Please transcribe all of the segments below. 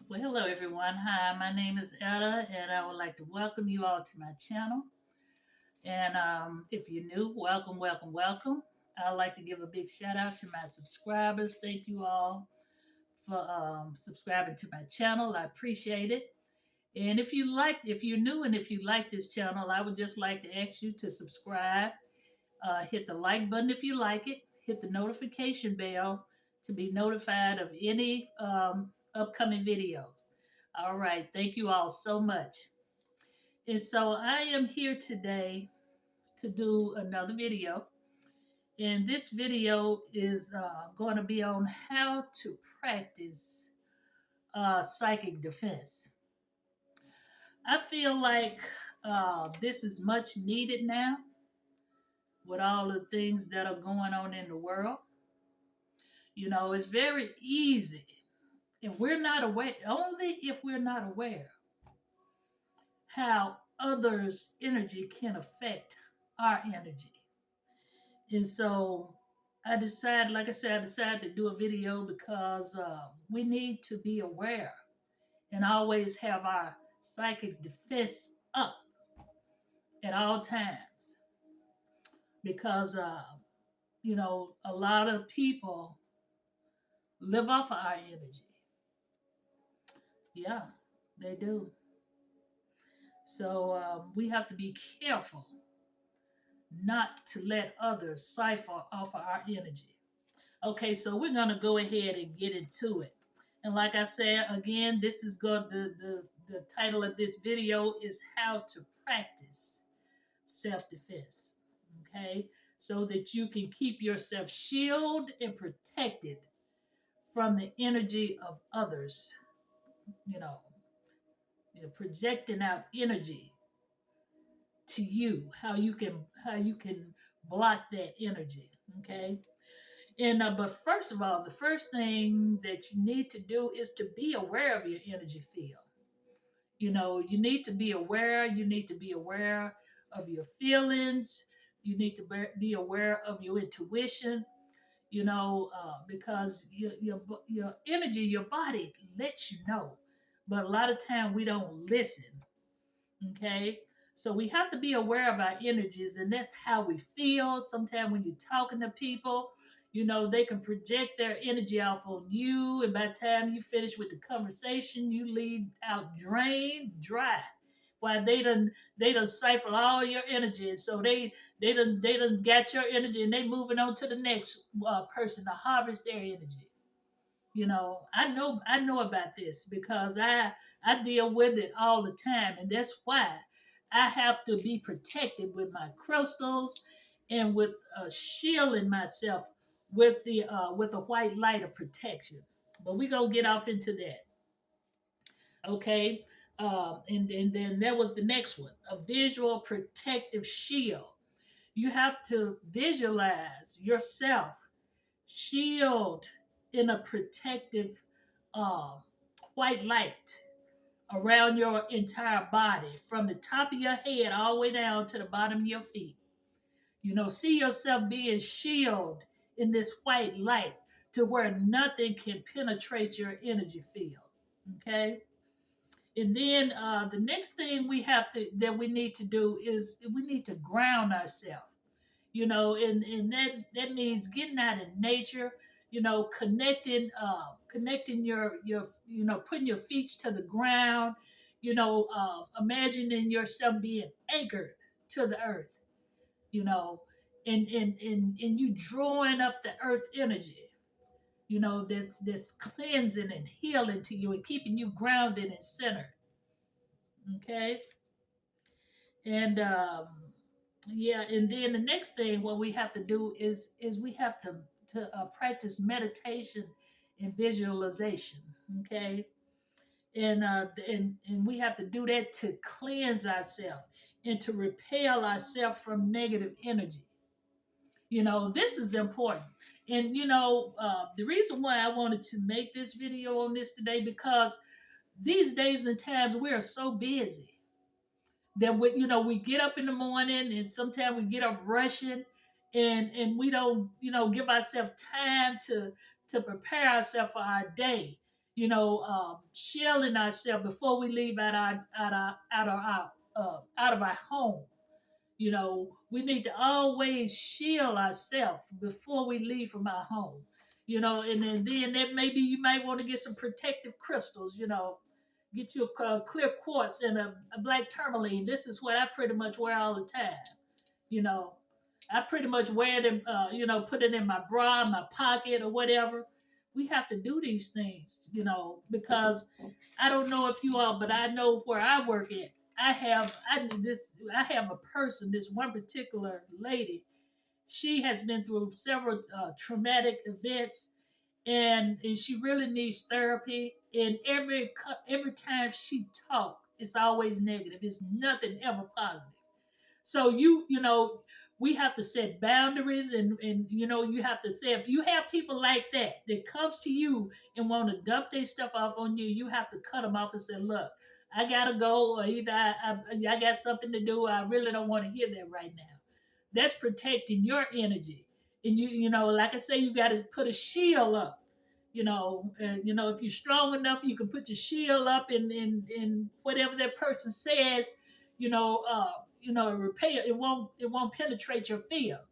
Well, hello everyone. Hi, my name is Etta, and I would like to welcome you all to my channel. And if you're new, welcome, welcome, welcome. I'd like to give a big shout out to my subscribers. Thank you all for subscribing to my channel. I appreciate it. And if you're new and if you like this channel, I would just like to ask you to subscribe. Hit the like button if you like it. Hit the notification bell to be notified of any upcoming videos. All right. Thank you all so much. And so I am here today to do another video. And this video is going to be on how to practice psychic defense. I feel like this is much needed now with all the things that are going on in the world. You know, it's very easy if we're not aware, only if we're not aware how others' energy can affect our energy. And so like I said, I decided to do a video because we need to be aware and always have our psychic defense up at all times because, a lot of people live off of our energy. Yeah, they do. So we have to be careful not to let others cipher off of our energy. Okay, so we're gonna go ahead and get into it. And like I said, again, this is going the title of this video is how to practice self-defense. Okay, so that you can keep yourself shielded and protected from the energy of others. You know, you're projecting out energy to you, how you can block that energy. Okay. And but first of all, the first thing that you need to do is to be aware of your energy field. You know, you need to be aware. You need to be aware of your feelings. You need to be aware of your intuition. Because your energy, your body lets you know, but a lot of time we don't listen. Okay. So we have to be aware of our energies, and that's how we feel. Sometimes when you're talking to people, they can project their energy off on you, and by the time you finish with the conversation, you leave out drained, dry. Why they done siphon all your energy, and so they done got your energy, and they moving on to the next person to harvest their energy. I know about this because I deal with it all the time, and that's why I have to be protected with my crystals and with shielding myself with a white light of protection. But we gonna get off into that, okay? And then there was the next one, a visual protective shield. You have to visualize yourself shield in a protective um, white light around your entire body, from the top of your head all the way down to the bottom of your feet. See yourself being shielded in this white light to where nothing can penetrate your energy field. Okay. And then the next thing we need to do is we need to ground ourselves. And that means getting out in nature, connecting your putting your feet to the ground, imagining yourself being anchored to the earth, you know, and you drawing up the earth energy, this cleansing and healing to you and keeping you grounded and centered. Okay. And yeah, and then the next thing what we have to do is we have to practice meditation and visualization. Okay. And we have to do that to cleanse ourselves and to repel ourselves from negative energy. This is important. And the reason why I wanted to make this video on this today, because these days and times we are so busy that we get up in the morning, and sometimes we get up rushing, and we don't give ourselves time to prepare ourselves for our day. shielding ourselves before we leave out of our home. We need to always shield ourselves before we leave from our home. And then that maybe you might want to get some protective crystals. Get you a clear quartz and a black tourmaline. This is what I pretty much wear all the time. You know, I pretty much wear them. Put it in my bra, my pocket, or whatever. We have to do these things, because I don't know if you all, but I know where I work at. I have a person, this one particular lady. She has been through several traumatic events, and she really needs therapy. And every time she talks, it's always negative. It's nothing ever positive. So we have to set boundaries, and you have to say, if you have people like that comes to you and want to dump their stuff off on you, you have to cut them off and say, look, I gotta go, or either I got something to do, or I really don't want to hear that right now. That's protecting your energy. And like I say, you got to put a shield up. If you're strong enough, you can put your shield up, in whatever that person says. Repair it won't penetrate your field.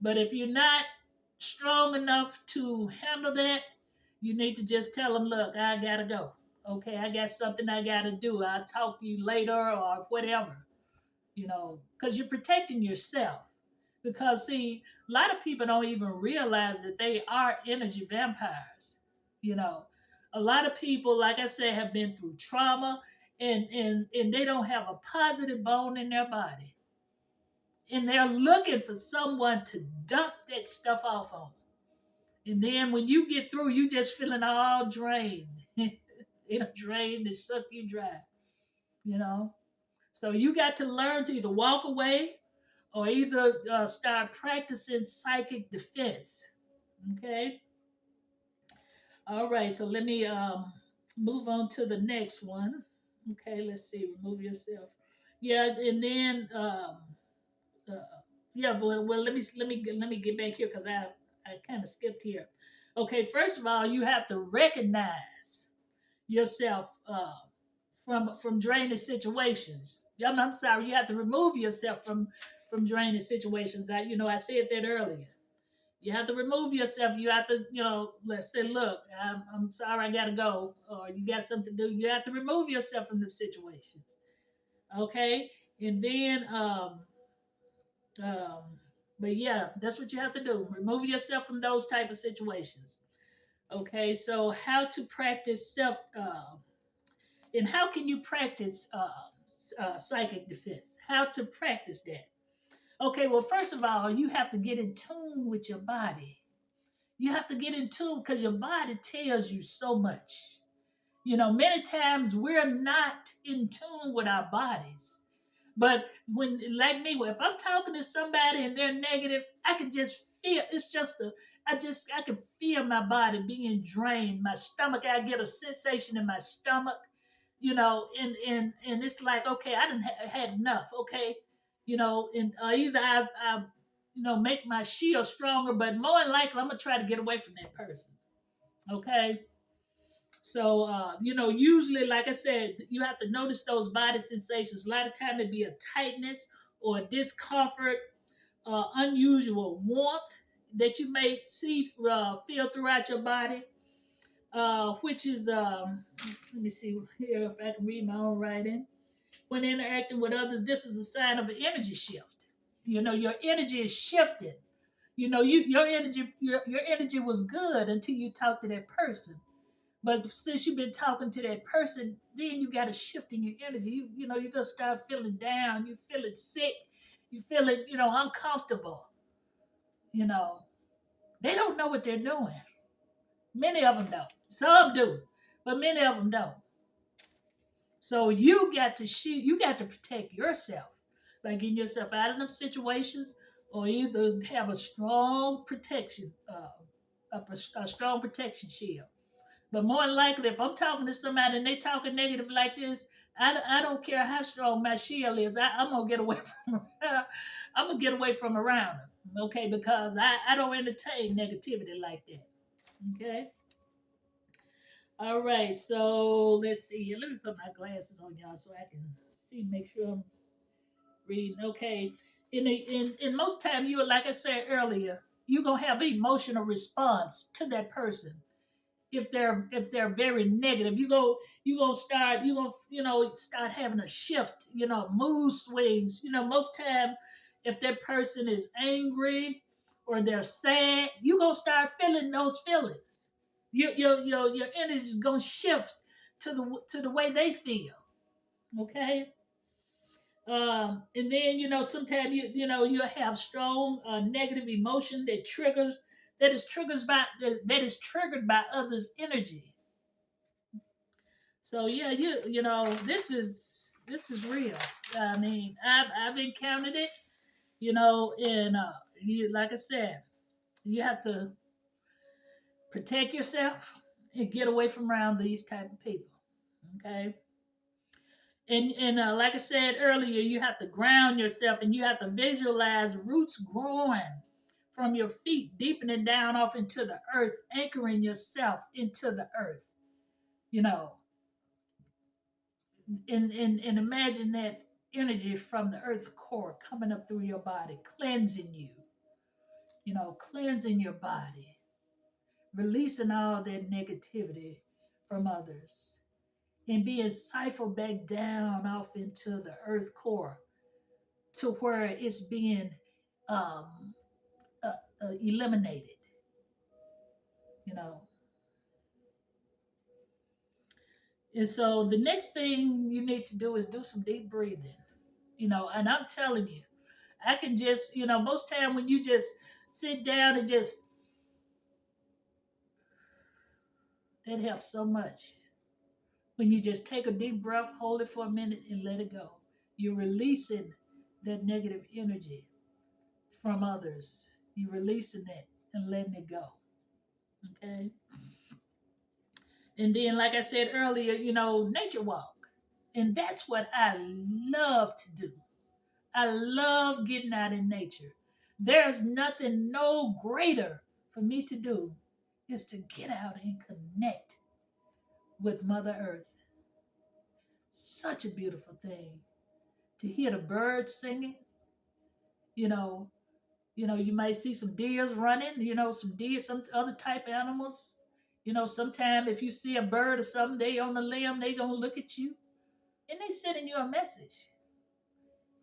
But if you're not strong enough to handle that, you need to just tell them, look, I gotta go. Okay, I got something I gotta do. I'll talk to you later or whatever. Because you're protecting yourself. Because, see, a lot of people don't even realize that they are energy vampires. You know, a lot of people, like I said, have been through trauma, and they don't have a positive bone in their body. And they're looking for someone to dump that stuff off on. And then when you get through, you just feeling all drained. It'll drain to suck you dry, you know? So you got to learn to either walk away or either start practicing psychic defense. Okay. All right. So let me move on to the next one. Okay. Let's see. Remove yourself. Yeah, and then uh, yeah. Well, let me get back here because I kind of skipped here. Okay. First of all, you have to recognize yourself from draining situations. I'm sorry, you have to remove yourself from draining situations. I said that earlier. You have to remove yourself. You have to, let's say, look, I'm sorry, I gotta go, or you got something to do. You have to remove yourself from the situations. Okay, and then, um, but yeah, that's what you have to do. Remove yourself from those type of situations. Okay, so how to practice self. And how can you practice psychic defense? How to practice that? Okay, well, first of all, you have to get in tune with your body. You have to get in tune because your body tells you so much. Many times we're not in tune with our bodies. But when, like me, if I'm talking to somebody and they're negative, I can just feel it's just I can feel my body being drained. My stomach, I get a sensation in my stomach, and it's like, okay, I didn't had enough, okay, and either I make my shield stronger, but more than likely I'm gonna try to get away from that person, okay. So, usually, like I said, you have to notice those body sensations. A lot of time it'd be a tightness or a discomfort, unusual warmth that you may feel throughout your body, which is, let me see here if I can read my own writing. When interacting with others, this is a sign of an energy shift. Your energy is shifting. Your energy was good until you talked to that person. But since you've been talking to that person, then you got a shift in your energy. You just start feeling down. You feeling sick. You feeling, uncomfortable. You know, they don't know what they're doing. Many of them don't. Some do, but many of them don't. So you got to protect yourself by getting yourself out of them situations, or either have a strong protection, a strong protection shield. But more than likely, if I'm talking to somebody and they talking negative like this, I don't care how strong my shield is. I'm gonna get away from. I'm gonna get away from around them, okay? Because I don't entertain negativity like that, okay? All right, so let's see here. Let me put my glasses on, y'all, so I can see, make sure I'm reading. Okay. In most time, you, like I said earlier, you're gonna have an emotional response to that person. If they're very negative, you gonna start, start having a shift, mood swings. Most time, if that person is angry or they're sad, you gonna start feeling those feelings. Your energy is gonna shift to the way they feel. Okay. And then sometimes you have strong negative emotion that is triggered by others' energy. So yeah, this is real. I mean, I've encountered it, and like I said, you have to protect yourself and get away from around these type of people. Okay. And like I said earlier, you have to ground yourself and you have to visualize roots growing from your feet, deepening down off into the earth, anchoring yourself into the earth. You know, and imagine that energy from the earth core coming up through your body, cleansing you. Cleansing your body, releasing all that negativity from others, and being siphoned back down off into the earth core to where it's being um, eliminated. You know, and so the next thing you need to do is do some deep breathing. And I'm telling you, I can just, most time when you just sit down and just, that helps so much. When you just take a deep breath, hold it for a minute, and let it go. You're releasing that negative energy from others. You're releasing it and letting it go. Okay. And then, like I said earlier, nature walk. And that's what I love to do. I love getting out in nature. There's nothing no greater for me to do is to get out and connect with Mother Earth. Such a beautiful thing to hear the birds singing. You know, you might see some deers running. Some deer, some other type animals. Sometime if you see a bird or something, they on the limb, they gonna look at you and they sending you a message.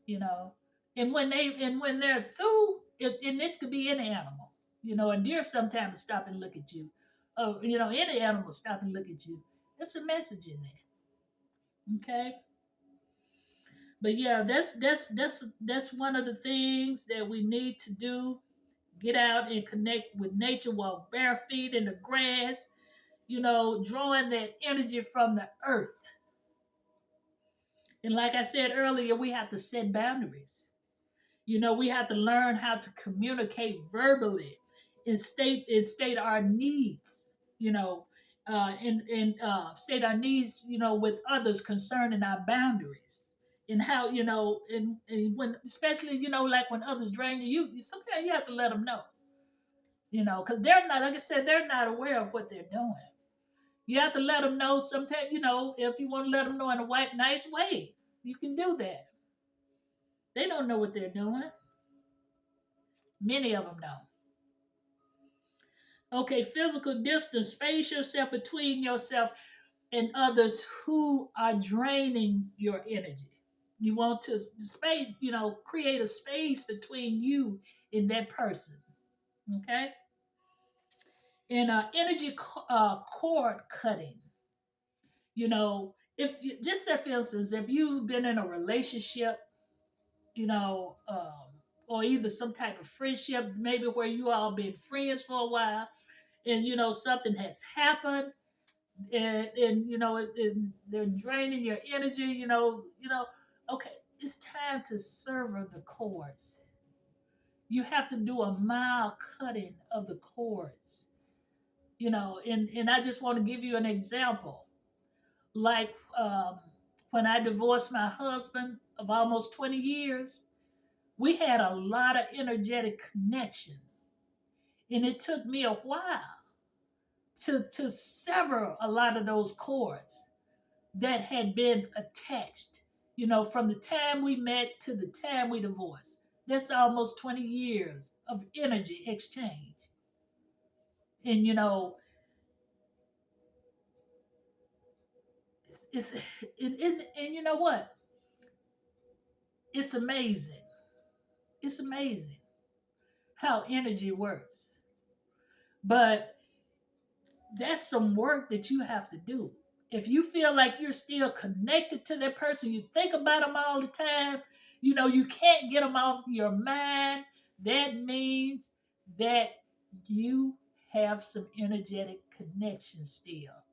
You know, and when they're through, and this could be any animal. A deer sometimes stop and look at you. Any animal stop and look at you. It's a message in there. Okay. But yeah, that's one of the things that we need to do. Get out and connect with nature, walk bare feet in the grass, drawing that energy from the earth. And like I said earlier, we have to set boundaries. We have to learn how to communicate verbally and state our needs, and state our needs, with others concerning our boundaries. And how, and when, especially, like when others drain you, sometimes you have to let them know, because they're not, like I said, they're not aware of what they're doing. You have to let them know sometimes, if you want to let them know in a white, nice way, you can do that. They don't know what they're doing. Many of them don't. Okay, physical distance, space yourself between yourself and others who are draining your energy. You want to space, create a space between you and that person. Okay? And energy cord cutting. If just say for instance, if you've been in a relationship, you know, or either some type of friendship, maybe where you all been friends for a while, and something has happened, and they're draining your energy. Okay, it's time to sever the cords. You have to do a mild cutting of the cords. And I just want to give you an example. Like when I divorced my husband of almost 20 years, we had a lot of energetic connection. And it took me a while to sever a lot of those cords that had been attached, from the time we met to the time we divorced. That's almost 20 years of energy exchange. And it's and you know what? It's amazing. It's amazing how energy works. But that's some work that you have to do. If you feel like you're still connected to that person, you think about them all the time, you can't get them off your mind, that means that you have some energetic connection still,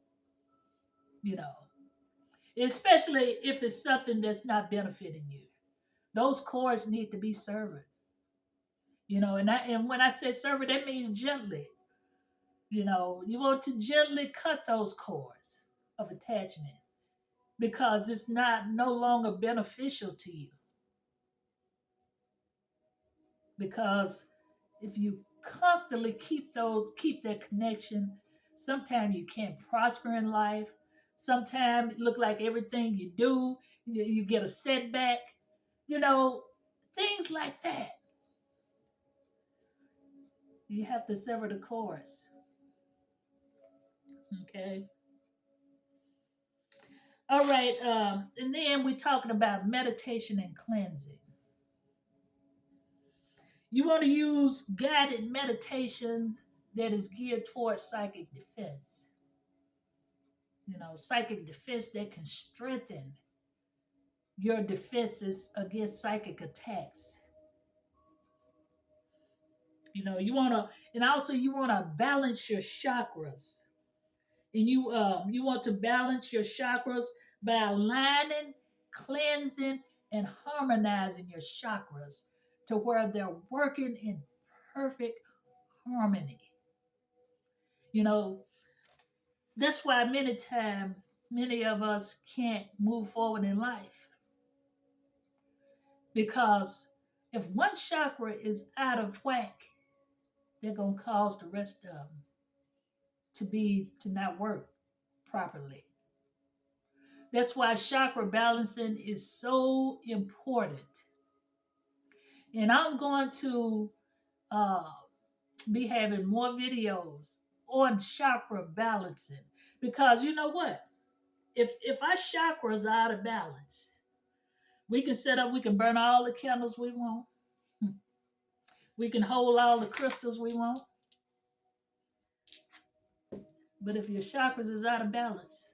you know, especially if it's something that's not benefiting you. Those cords need to be severed, and when I say severed, that means gently. You want to gently cut those cords of attachment because it's not no longer beneficial to you. Because if you constantly keep that connection, sometimes you can't prosper in life. Sometimes it look like everything you do, you get a setback, you know, things like that. You have to sever the cords. Okay. All right. And then we're talking about meditation and cleansing. You want to use guided meditation that is geared towards psychic defense. Psychic defense that can strengthen your defenses against psychic attacks. You want to, and also you want to balance your chakras, and you want to balance your chakras by aligning, cleansing, and harmonizing your chakras to where they're working in perfect harmony. You know, that's why many times many of us can't move forward in life because if one chakra is out of whack, they're gonna cause the rest of them to not work properly. That's why chakra balancing is so important. And I'm going to uh, be having more videos on chakra balancing because you know what? If our chakras are out of balance, we can burn all the candles we want. We can hold all the crystals we want. But if your chakras is out of balance,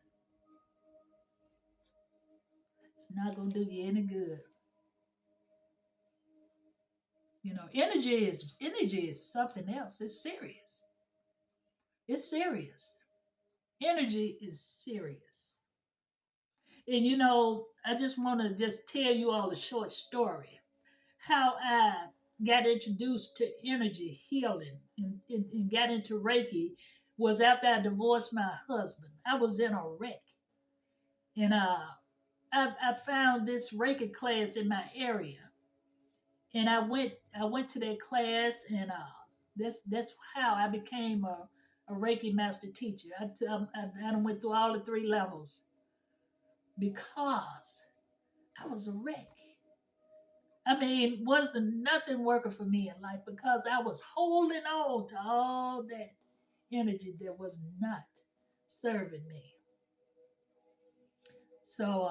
it's not gonna do you any good. Energy is something else. It's serious. It's serious. Energy is serious. And I just want to just tell you all a short story how I got introduced to energy healing and got into Reiki was after I divorced my husband. I was in a wreck, and I found this Reiki class in my area, and I went to that class, and that's how I became a Reiki master teacher. I went through all the three levels because I was a wreck. I mean, wasn't nothing working for me in life because I was holding on to all that energy that was not serving me. So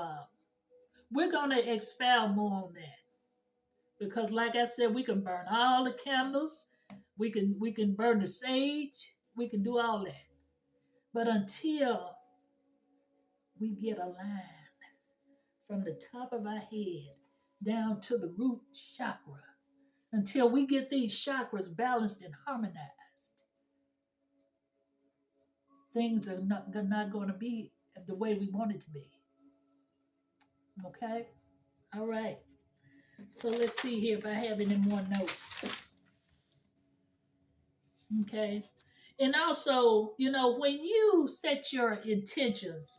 we're gonna expound more on that because, like I said, we can burn all the candles, we can burn the sage, we can do all that, but until we get aligned from the top of our head down to the root chakra, until we get these chakras balanced and harmonized, things are not going to be the way we want it to be. Okay? All right. So let's see here if I have any more notes. Okay? And also, when you set your intentions,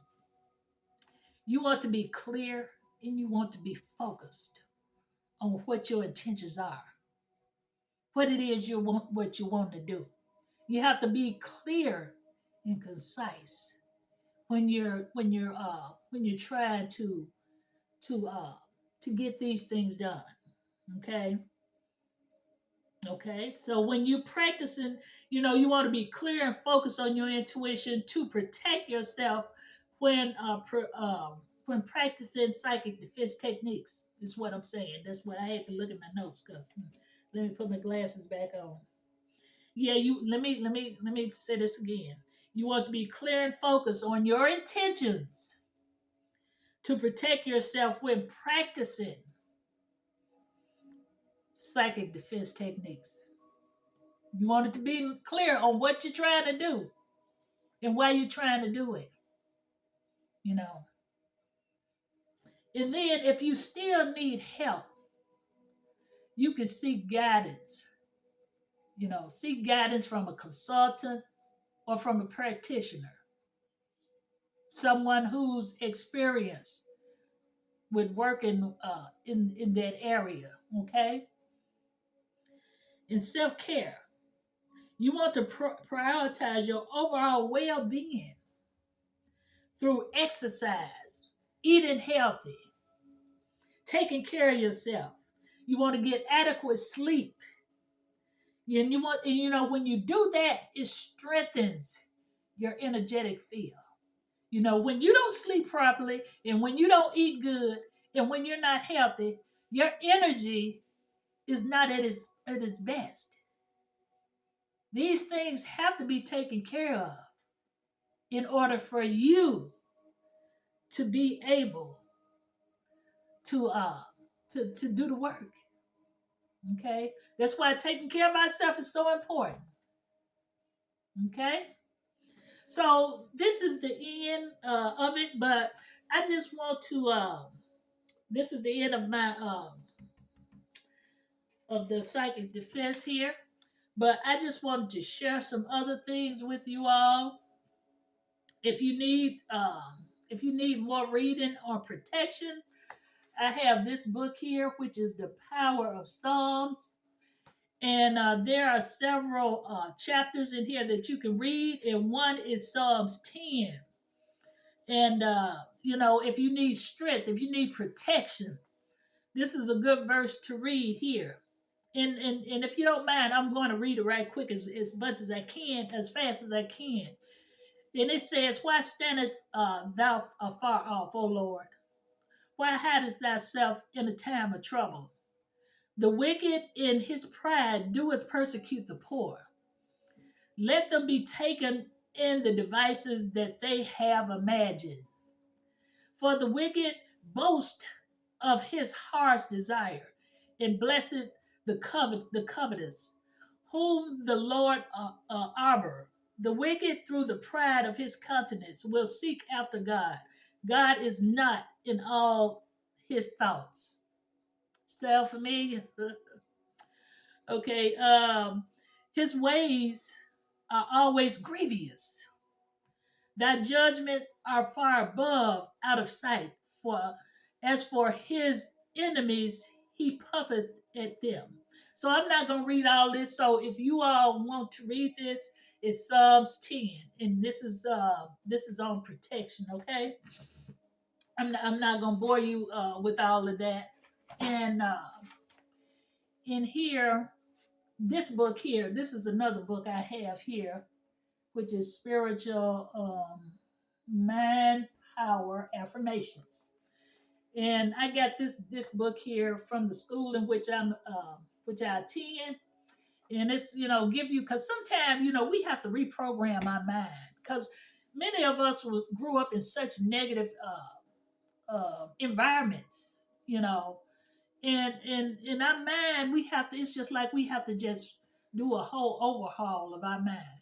you want to be clear and you want to be focused on what your intentions are, what it is what you want to do. You have to be clear and concise when you're trying to uh to get these things done. Okay. Okay, so when you practicing, you want to be clear and focused on your intuition to protect yourself when when practicing psychic defense techniques. Is what I'm saying. That's what I had to look at my notes because let me put my glasses back on. Yeah, you let me say this again. You want to be clear and focused on your intentions to protect yourself when practicing psychic defense techniques. You want it to be clear on what you're trying to do and why you're trying to do it, you know. And then if you still need help, you can seek guidance, seek guidance from a consultant or from a practitioner, someone who's experienced with working in that area, okay? In self care, you want to prioritize your overall well being through exercise, eating healthy, taking care of yourself. You want to get adequate sleep. And when you do that, it strengthens your energetic field. When you don't sleep properly and when you don't eat good and when you're not healthy, your energy is not at its best. These things have to be taken care of in order for you to be able to do the work. Okay, that's why taking care of myself is so important. Okay, so this is the end of it, but I just want to. This is the end of my of the psychic defense here, but I just wanted to share some other things with you all. If you need more reading on protection, I have this book here, which is The Power of Psalms. And there are several chapters in here that you can read, and one is Psalms 10. And, if you need strength, if you need protection, this is a good verse to read here. And if you don't mind, I'm going to read it right quick as much as I can, as fast as I can. And it says, Why standeth thou afar off, O Lord? Why hidest thyself in a time of trouble? The wicked in his pride doeth persecute the poor. Let them be taken in the devices that they have imagined. For the wicked boast of his heart's desire, and blesseth the covetous, whom the Lord arbor. The wicked, through the pride of his countenance, will seek after God. God is not in all his thoughts. Sound familiar? Okay. His ways are always grievous. Thy judgment are far above, out of sight. For as for his enemies, he puffeth at them. So I'm not going to read all this. So if you all want to read this, it's Psalms 10, and this is on protection. Okay, I'm not going to bore you with all of that. And in here, this book here, this is another book I have here, which is Spiritual Mind Power Affirmations. And I got this book here from the school in which I attend, and it's give you, because sometimes we have to reprogram our mind, because many of us grew up in such negative environments, and in our mind we have to. It's just like we have to just do a whole overhaul of our mind.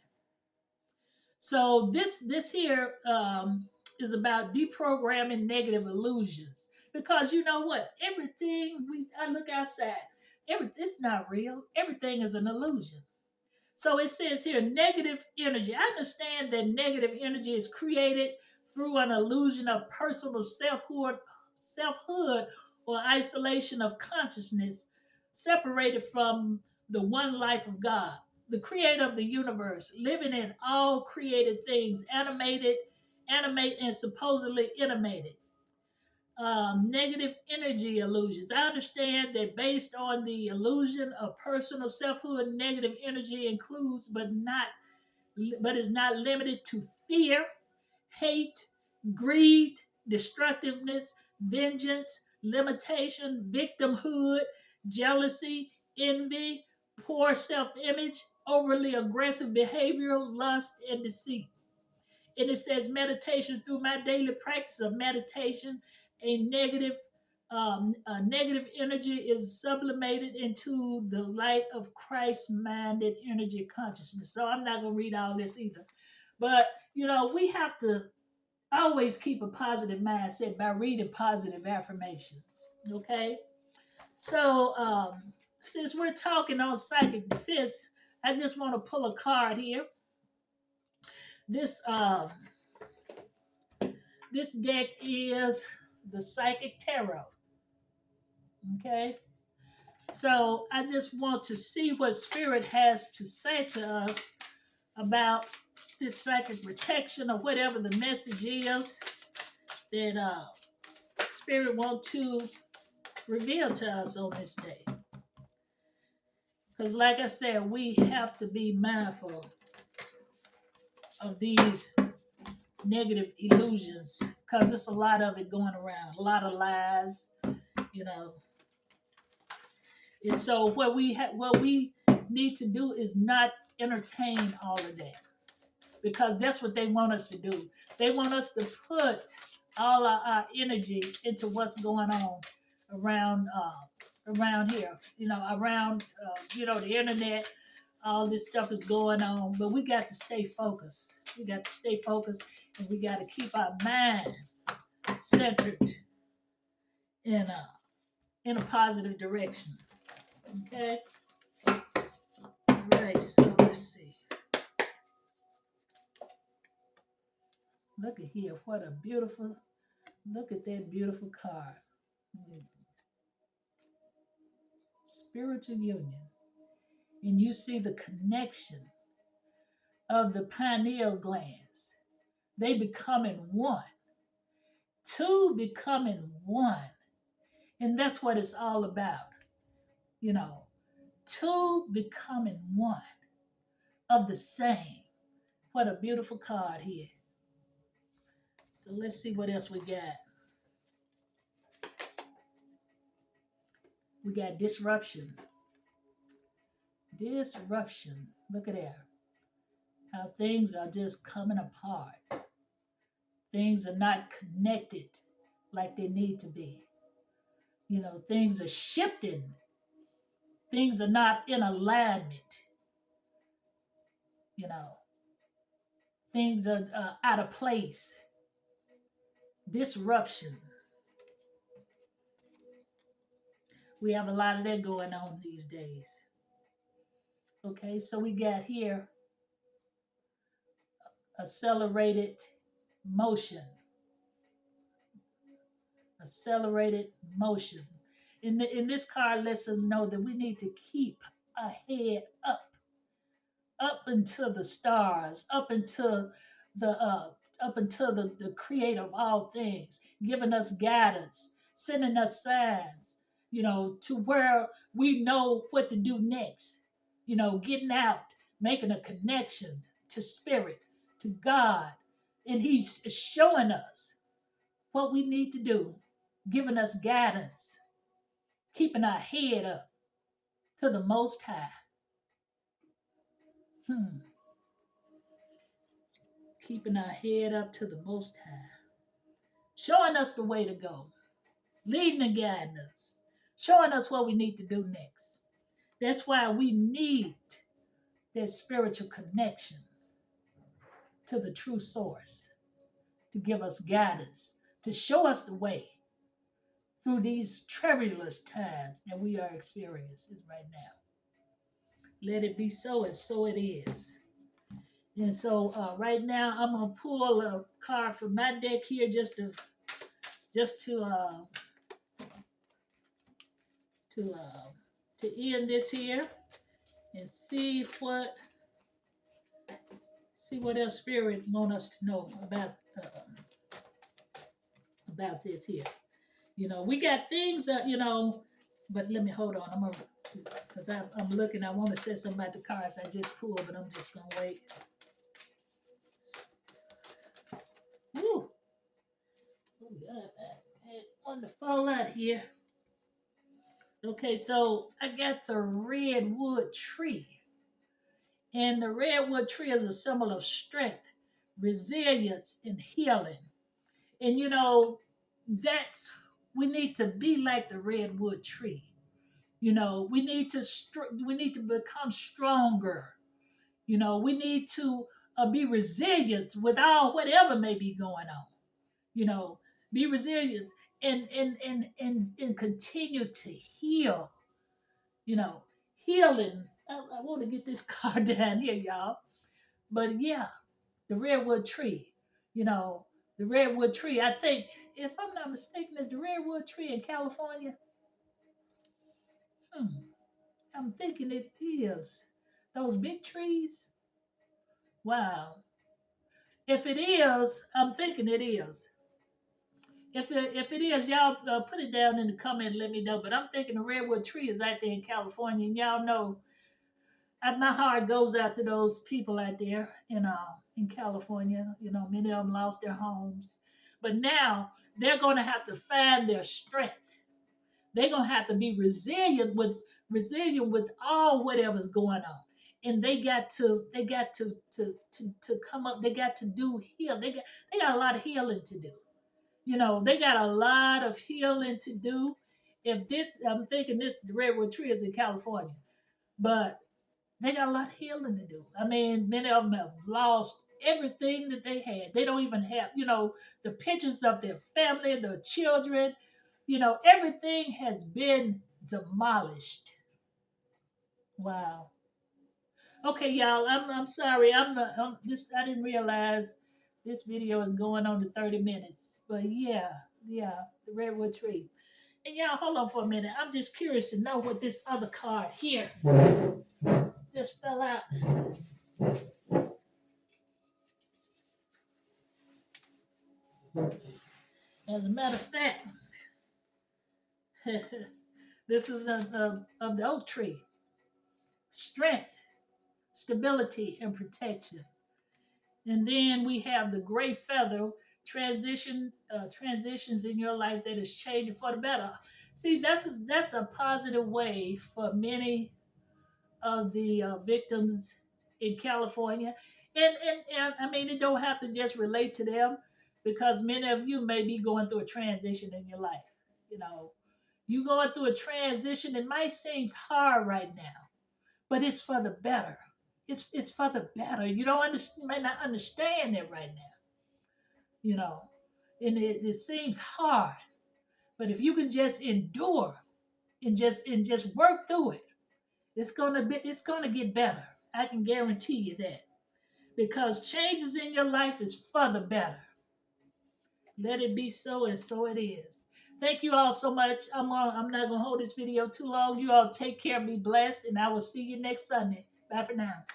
So this here is about deprogramming negative illusions, because you know what? Everything I look outside, it's not real. Everything is an illusion. So it says here, negative energy. I understand that negative energy is created through an illusion of personal selfhood or isolation of consciousness, separated from the one life of God. the creator of the universe, living in all created things, animated, animate, and supposedly animated. Negative energy illusions. I understand that based on the illusion of personal selfhood, negative energy includes, but is not limited to fear, hate, greed, destructiveness, vengeance, limitation, victimhood, jealousy, envy, poor self image, overly aggressive behavior, lust, and deceit. And it says meditation through my daily practice of meditation, a negative energy is sublimated into the light of Christ-minded energy consciousness. So I'm not going to read all this either. But, we have to always keep a positive mindset by reading positive affirmations. Okay? So, since we're talking on psychic defense, I just want to pull a card here. This this deck is the Psychic Tarot. Okay? So I just want to see what Spirit has to say to us about this psychic protection or whatever the message is that Spirit want to reveal to us on this day. Because like I said, we have to be mindful of these negative illusions because it's a lot of it going around, a lot of lies, you know. And so what we need to do is not entertain all of that because that's what they want us to do. They want us to put all our energy into what's going on around around here, around the internet. All this stuff is going on, but we got to stay focused. We got to stay focused, and we got to keep our mind centered in a positive direction. Okay. All right. So let's see. Look at here. What a beautiful. Look at that beautiful card. Spiritual union. And you see the connection of the pineal glands. They becoming one. Two becoming one. And that's what it's all about. Two becoming one of the same. What a beautiful card here. So let's see what else we got. We got disruption. Disruption. Look at that. How things are just coming apart. Things are not connected like they need to be. Things are shifting. Things are not in alignment. Things are out of place. Disruption. We have a lot of that going on these days. Okay, so we got here accelerated motion. Accelerated motion. In this card lets us know that we need to keep a head up into the stars, up into the creator of all things, giving us guidance, sending us signs, to where we know what to do next. Getting out, making a connection to spirit, to God, and He's showing us what we need to do, giving us guidance, keeping our head up to the Most High. Keeping our head up to the Most High. Showing us the way to go. Leading and guiding us. Showing us what we need to do next. That's why we need that spiritual connection to the true source. To give us guidance. To show us the way through these troublous times that we are experiencing right now. Let it be so, and so it is. And so right now I'm gonna pull a card from my deck here just to end this here. and see what else Spirit want us to know about this here. We got things that but let me hold on. I'm gonna because I'm looking. I want to say something about the cards I just pulled, but I'm just gonna wait. Woo! On the fallout here. Okay, so I got the redwood tree. And the redwood tree is a symbol of strength, resilience, and healing. And that's we need to be like the redwood tree. We need to become stronger. We need to be resilient with all whatever may be going on. You know, be resilient and continue to heal. You know, healing. I want to get this card down here, y'all. But yeah, the redwood tree. You know, the redwood tree. I think, if I'm not mistaken, is the redwood tree in California? Hmm. I'm thinking it is. Those big trees. Wow. If it is, I'm thinking it is. If it is, y'all put it down in the comment and let me know. But I'm thinking the redwood tree is out there in California, and y'all know my heart goes out to those people out there in California. Many of them lost their homes, but now they're going to have to find their strength. They're going to have to be resilient with all whatever's going on, and they got to come up. They got to do heal. They got a lot of healing to do. They got a lot of healing to do. I'm thinking this redwood tree is in California, but they got a lot of healing to do. I mean, many of them have lost everything that they had. They don't even have, the pictures of their family, their children. Everything has been demolished. Wow. Okay, y'all. I'm sorry. I didn't realize this video is going on to 30 minutes. But yeah, the redwood tree. And y'all, hold on for a minute. I'm just curious to know what this other card here just fell out. As a matter of fact, this is of the oak tree. Strength, stability, and protection. And then we have the gray feather transitions in your life that is changing for the better. See, that's a positive way for many of the victims in California. And I mean, it don't have to just relate to them, because many of you may be going through a transition in your life. You know, you going through a transition. It might seem hard right now, but it's for the better. It's for the better. You don't understand, may not understand it right now. You know, and it seems hard, but if you can just endure and just work through it, it's gonna get better. I can guarantee you that, because changes in your life is for the better. Let it be so, and so it is. Thank you all so much. I'm not gonna hold this video too long. You all take care, be blessed, and I will see you next Sunday. Bye for now.